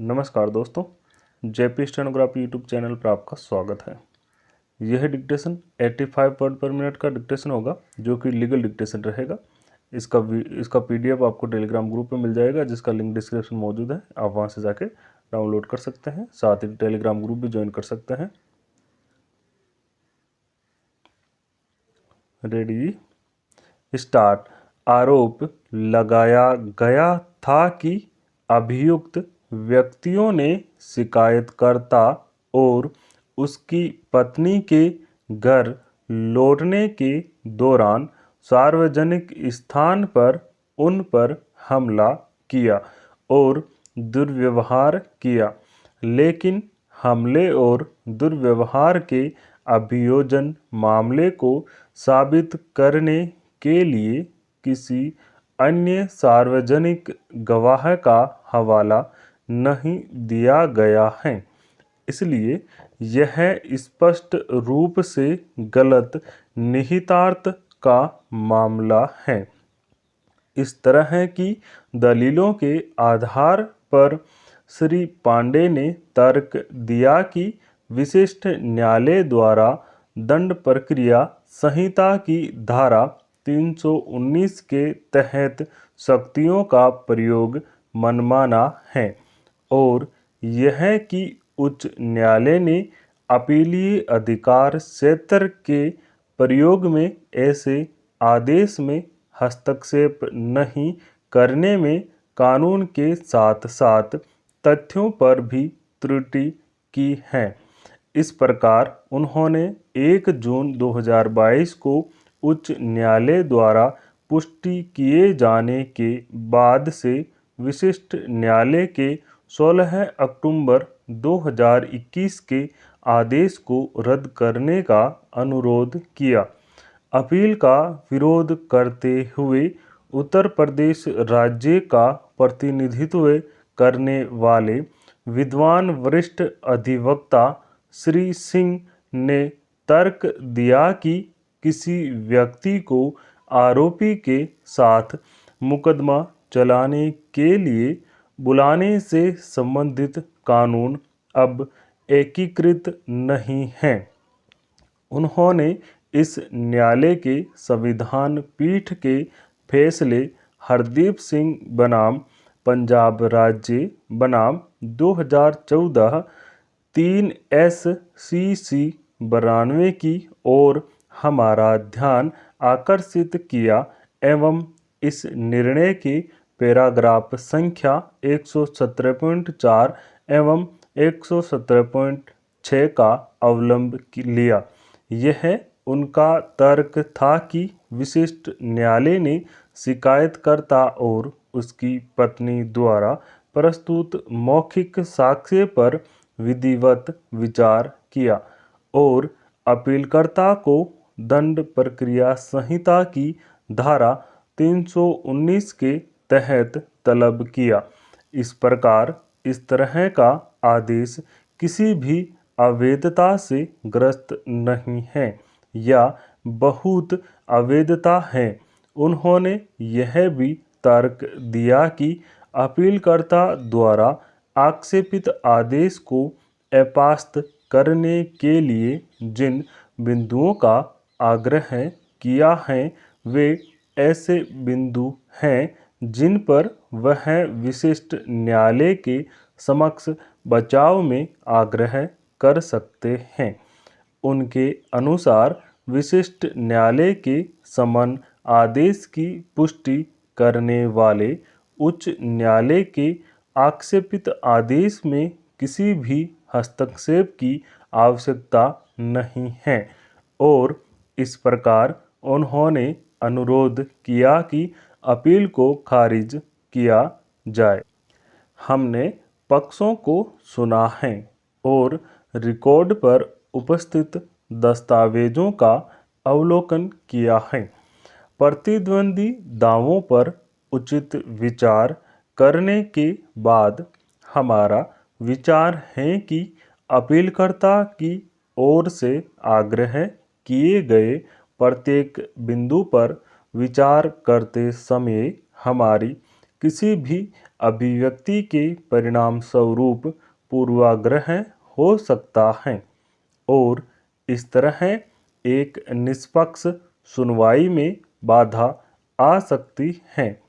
नमस्कार दोस्तों, JP stenography YouTube channel पर आपका स्वागत है। यह डिक्टेशन 85 वर्ड पर मिनट का डिक्टेशन होगा, जो कि लीगल डिक्टेशन रहेगा। इसका पीडीएफ आपको टेलीग्राम ग्रुप में मिल जाएगा, जिसका लिंक डिस्क्रिप्शन मौजूद है। आप वहां से जाके डाउनलोड कर सकते हैं, साथ ही टेलीग्राम ग्रुप भी ज्वाइन कर सकते हैं। Ready, start. आरोप लगाया गया था कि अभियुक्त व्यक्तियों ने शिकायतकर्ता और उसकी पत्नी के घर लौटने के दौरान सार्वजनिक स्थान पर उन पर हमला किया और दुर्व्यवहार किया, लेकिन हमले और दुर्व्यवहार के अभियोजन मामले को साबित करने के लिए किसी अन्य सार्वजनिक गवाह का हवाला नहीं दिया गया है। इसलिए यह स्पष्ट रूप से गलत निहितार्थ का मामला है। इस तरह की दलीलों के आधार पर श्री पांडे ने तर्क दिया कि विशिष्ट न्यायालय द्वारा दंड प्रक्रिया संहिता की धारा 319 के तहत शक्तियों का प्रयोग मनमाना है और यह कि उच्च न्यायालय ने अपीलीय अधिकार क्षेत्र के प्रयोग में ऐसे आदेश में हस्तक्षेप नहीं करने में कानून के साथ साथ तथ्यों पर भी त्रुटि की है। इस प्रकार उन्होंने 1 जून 2022 को उच्च न्यायालय द्वारा पुष्टि किए जाने के बाद से विशिष्ट न्यायालय के 16 अक्टूबर 2021 के आदेश को रद्द करने का अनुरोध किया। अपील का विरोध करते हुए उत्तर प्रदेश राज्य का प्रतिनिधित्व करने वाले विद्वान वरिष्ठ अधिवक्ता श्री सिंह ने तर्क दिया कि किसी व्यक्ति को आरोपी के साथ मुकदमा चलाने के लिए बुलाने से संबंधित कानून अब एकीकृत नहीं हैं। उन्होंने इस न्यायालय के संविधान पीठ के फैसले हरदीप सिंह बनाम पंजाब राज्य बनाम 2014 3 SCC 92 की ओर हमारा ध्यान आकर्षित किया एवं इस निर्णय के पैराग्राफ संख्या 117.4 एवं 117.6 का अवलंब लिया। यह उनका तर्क था कि विशिष्ट न्यायालय ने शिकायतकर्ता और उसकी पत्नी द्वारा प्रस्तुत मौखिक साक्ष्य पर विधिवत विचार किया और अपीलकर्ता को दंड प्रक्रिया संहिता की धारा 319 के तहत तलब किया। इस प्रकार इस तरह का आदेश किसी भी अवैधता से ग्रस्त नहीं है या बहुत अवैधता है। उन्होंने यह भी तर्क दिया कि अपीलकर्ता द्वारा आक्षेपित आदेश को अपास्त करने के लिए जिन बिंदुओं का आग्रह किया है वे ऐसे बिंदु हैं जिन पर वह विशिष्ट न्यायालय के समक्ष बचाव में आग्रह कर सकते हैं। उनके अनुसार विशिष्ट न्यायालय के समन आदेश की पुष्टि करने वाले उच्च न्यायालय के आक्षेपित आदेश में किसी भी हस्तक्षेप की आवश्यकता नहीं है और इस प्रकार उन्होंने अनुरोध किया कि अपील को खारिज किया जाए। हमने पक्षों को सुना है और रिकॉर्ड पर उपस्थित दस्तावेजों का अवलोकन किया है। प्रतिद्वंदी दावों पर उचित विचार करने के बाद हमारा विचार है कि अपीलकर्ता की ओर से आग्रह किए गए प्रत्येक बिंदु पर विचार करते समय हमारी किसी भी अभिव्यक्ति के परिणाम स्वरूप पूर्वाग्रह हो सकता है और इस तरह एक निष्पक्ष सुनवाई में बाधा आ सकती है।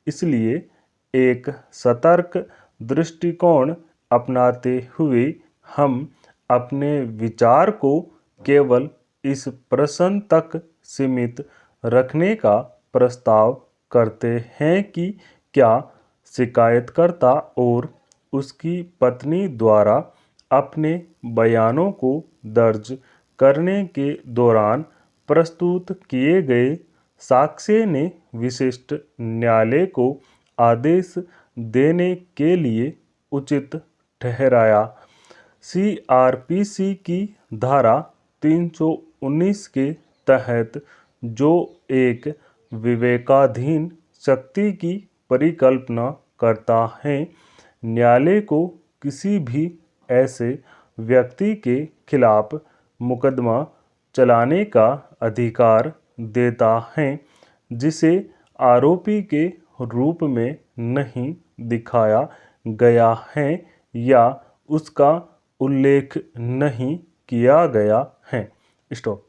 इसलिए एक सतर्क दृष्टिकोण अपनाते हुए हम अपने विचार को केवल इस प्रश्न तक सीमित रखने का प्रस्ताव करते हैं कि क्या शिकायतकर्ता और उसकी पत्नी द्वारा अपने बयानों को दर्ज करने के दौरान प्रस्तुत किए गए साक्ष्य ने विशिष्ट न्यायालय को आदेश देने के लिए उचित ठहराया। CRPC की धारा 319 के तहत जो एक विवेकाधीन शक्ति की परिकल्पना करता है, न्यायालय को किसी भी ऐसे व्यक्ति के खिलाफ मुकदमा चलाने का अधिकार देता है जिसे आरोपी के रूप में नहीं दिखाया गया है या उसका उल्लेख नहीं किया गया है। स्टॉप।